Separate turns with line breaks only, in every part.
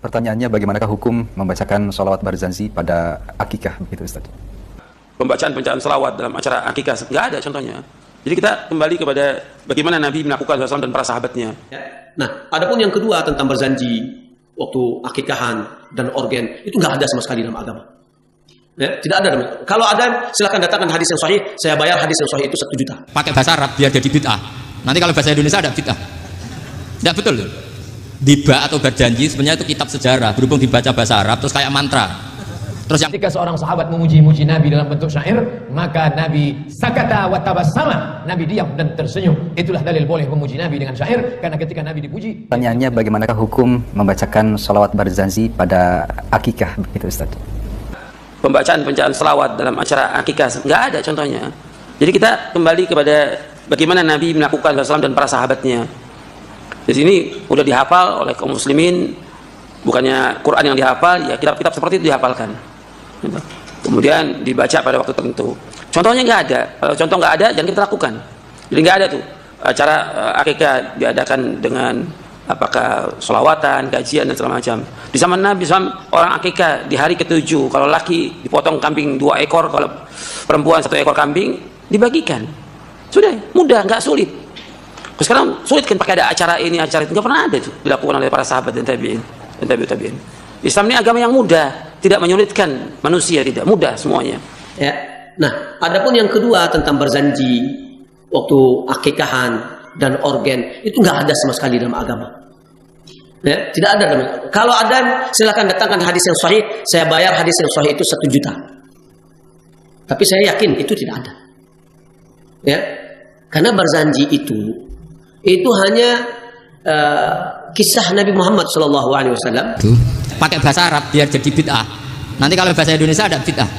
Pertanyaannya, bagaimanakah hukum membacakan sholawat barzanji pada akikah begitu Ustaz?
Pembacaan selawat dalam acara akikah nggak ada contohnya. Jadi kita kembali kepada bagaimana Nabi melakukan SAW dan para sahabatnya.
Nah, adapun yang kedua tentang berzanji waktu akikahan dan organ, itu nggak ada sama sekali dalam agama. Ya, tidak ada. Kalau ada, silakan datangkan hadis yang sahih. Saya bayar hadis yang sahih itu 1 juta.
Pakai bahasa Arab biar jadi bid'ah. Nanti kalau bahasa Indonesia ada bid'ah. Tidak betul. Diba atau berjanji sebenarnya itu kitab sejarah. Berhubung dibaca bahasa Arab terus kayak mantra. Terus yang
ketika seorang sahabat memuji-muji Nabi dalam bentuk syair, maka Nabi sakata wa tabassama, Nabi diam dan tersenyum. Itulah dalil boleh memuji Nabi dengan syair, karena ketika Nabi dipuji.
Pertanyaannya, bagaimanakah hukum membacakan sholawat barzanji pada akikah begitu Ustaz?
Pembacaan selawat dalam acara akikah nggak ada contohnya. Jadi kita kembali kepada bagaimana Nabi melakukan SAW dan para sahabatnya. Di sini udah dihafal oleh kaum muslimin, bukannya Quran yang dihafal, ya kitab-kitab seperti itu dihafalkan. Kemudian dibaca pada waktu tertentu. Contohnya nggak ada. Kalau contoh nggak ada, jangan kita lakukan. Jadi nggak ada tuh acara akikah diadakan dengan apakah sholawatan, kajian dan segala macam. Di zaman Nabi SAW, orang akikah di hari ke-7, kalau laki dipotong kambing 2 ekor, kalau perempuan 1 ekor kambing, dibagikan. Sudah, mudah, nggak sulit. Sekarang sulit kan pakai ada acara ini, acara itu. Nggak pernah ada itu dilakukan oleh para sahabat dan tabi'in dan tabi'in. Islam ini agama yang mudah, tidak menyulitkan manusia, tidak mudah semuanya.
Ya. Nah, adapun yang kedua tentang berzanji waktu akikahan dan organ, itu nggak ada sama sekali dalam agama. Ya, tidak ada. Kalau ada, silakan datangkan hadis yang sahih. Saya bayar hadis yang sahih itu 1 juta. Tapi saya yakin itu tidak ada. Ya, karena berzanji itu hanya kisah Nabi Muhammad SAW.
pakai bahasa Arab biar jadi bid'ah. Nanti kalau bahasa Indonesia ada bid'ah.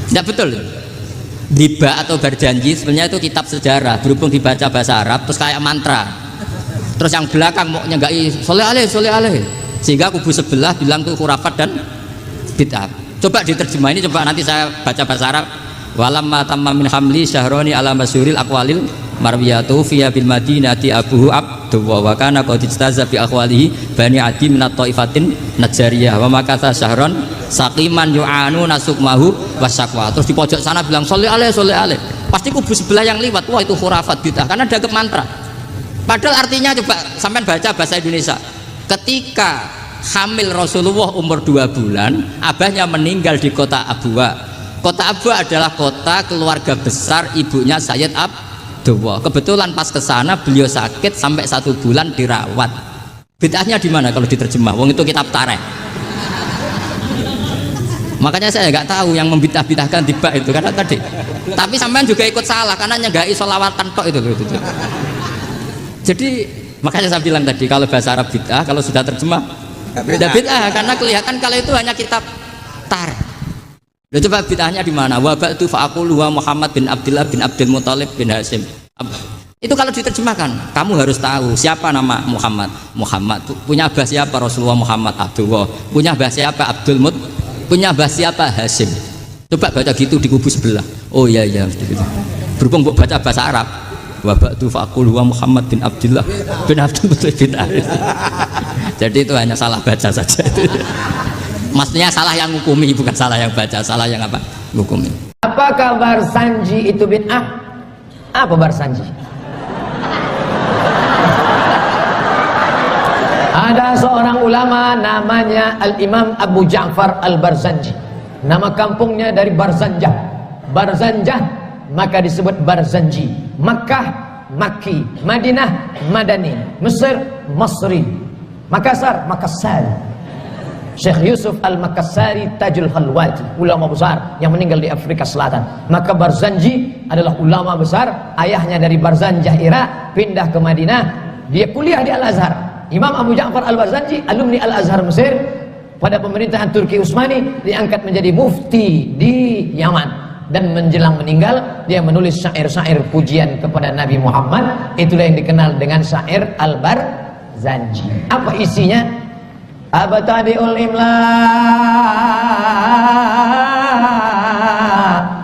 Tidak betul. Riba atau berjanji sebenarnya itu kitab sejarah. Berhubung dibaca bahasa Arab terus kayak mantra. Terus yang belakang mau nyenggaki soleh aleh. Sehingga kubu sebelah bilang itu khurafat dan bid'ah. Coba diterjemah ini, coba nanti saya baca bahasa Arab. Walamma tamma min hamli syahroni ala masyuril aqwalil marwiyatu fiya bil madinati abuhu abdullah wa kana qad istaza bi aqwalihi bani adi min at-taifatin najariyah wa makatha syahron saqiman yu'anu nasukmahu wasyaqwa. Terus di pojok sana bilang sholli alaihi. Pasti kubu sebelah yang liwat, wah itu khurafat bid'ah karena dianggap mantra. Padahal artinya coba sampean baca bahasa Indonesia. Ketika hamil Rasulullah umur 2 bulan, abahnya meninggal di kota Abwa. Kota Abwa adalah kota keluarga besar ibunya Sayyid Abdullah. Kebetulan pas ke sana beliau sakit sampai 1 bulan dirawat. Bid'ahnya di mana kalau diterjemah? Wong itu kitab tarikh. Makanya saya nggak tahu yang membid'ah-bid'ahkan tiba itu karena tadi. Tapi sampean juga ikut salah karena nyegai sholawatan tok itu. Jadi makanya saya bilang tadi kalau bahasa Arab bid'ah, kalau sudah terjemah tidak bid'ah karena kelihatan kalau itu hanya kitab tarikh. Loh, coba bid'ahnya di mana? Wa ba'du fa'aqulu wa Muhammad bin Abdullah bin Abdul Muthalib bin Hashim. Itu kalau diterjemahkan, kamu harus tahu siapa nama Muhammad. Muhammad punya abah siapa? Rasulullah Muhammad Abdullah. Punya abah siapa? Abdul Mut. Punya abah siapa? Hashim. Coba baca gitu di kubu sebelah. Oh iya gitu. Berhubung baca bahasa Arab. Wa ba'du fa'aqulu wa Muhammad bin Abdullah bin Abdul Muthalib bin Hashim. Jadi itu hanya salah baca saja. Maksudnya salah yang hukumi, bukan salah yang baca, salah yang apa? Hukumi.
Apakah barzanji itu bid'ah? Apa barzanji? Ada seorang ulama namanya Al-Imam Abu Ja'far Al-Barzanji. Nama kampungnya dari Barzanjah. Barzanjah maka disebut Barzanji. Makkah, Makki. Madinah, Madani. Mesir, Masri. Makassar, Makassar. Syekh Yusuf Al-Makassari Tajul Khalwati, ulama besar yang meninggal di Afrika Selatan. Maka Barzanji adalah ulama besar, ayahnya dari Barzanjah Irak, pindah ke Madinah, dia kuliah di Al-Azhar. Imam Abu Ja'far Al-Barzanji, alumni Al-Azhar Mesir, pada pemerintahan Turki Utsmani diangkat menjadi mufti di Yaman. Dan menjelang meninggal, dia menulis syair-syair pujian kepada Nabi Muhammad. Itulah yang dikenal dengan syair Al-Barzanji. Apa isinya? Abtadi'ul imla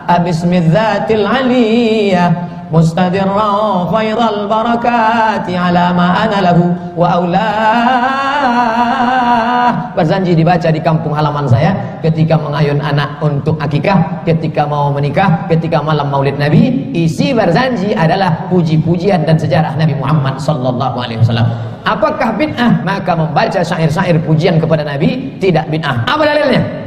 abismidzatil aliyah mustadirra fairal barakati ala ma ana lahu wa aulah Barzanji dibaca di kampung halaman saya ketika mengayun anak untuk akikah, ketika mau menikah, ketika malam Maulid Nabi. Isi Barzanji adalah puji-pujian dan sejarah Nabi Muhammad sallallahu alaihi wasallam. Apakah bid'ah? Maka membaca syair-syair pujian kepada Nabi tidak bid'ah. Apa dalilnya?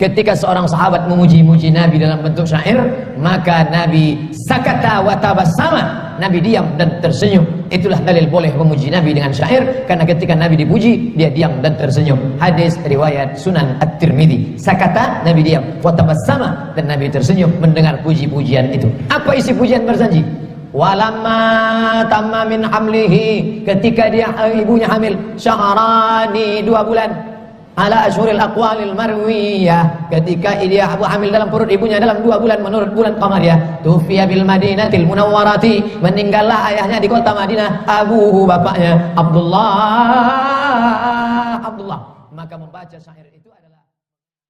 Ketika seorang sahabat memuji-muji Nabi dalam bentuk syair, maka Nabi sakata wa tabassama, Nabi diam dan tersenyum. Itulah dalil boleh memuji Nabi dengan syair, karena ketika Nabi dipuji, dia diam dan tersenyum. Hadis riwayat Sunan At-Tirmidzi. Sakata, Nabi diam, wa tabassama, dan Nabi tersenyum mendengar puji-pujian itu. Apa isi pujian Barzanji? Walamma tamma min hamlihi, ketika dia ibunya hamil, syahrani 2 bulan. Ala ashuril aqwalil marwiyah, ketika dia hamil dalam perut ibunya dalam 2 bulan menurut bulan qamariyah. Tufiya bil madinatil munawwarati, meninggallah ayahnya di kota Madinah, abuhu, bapaknya Abdullah. Maka membaca syair itu adalah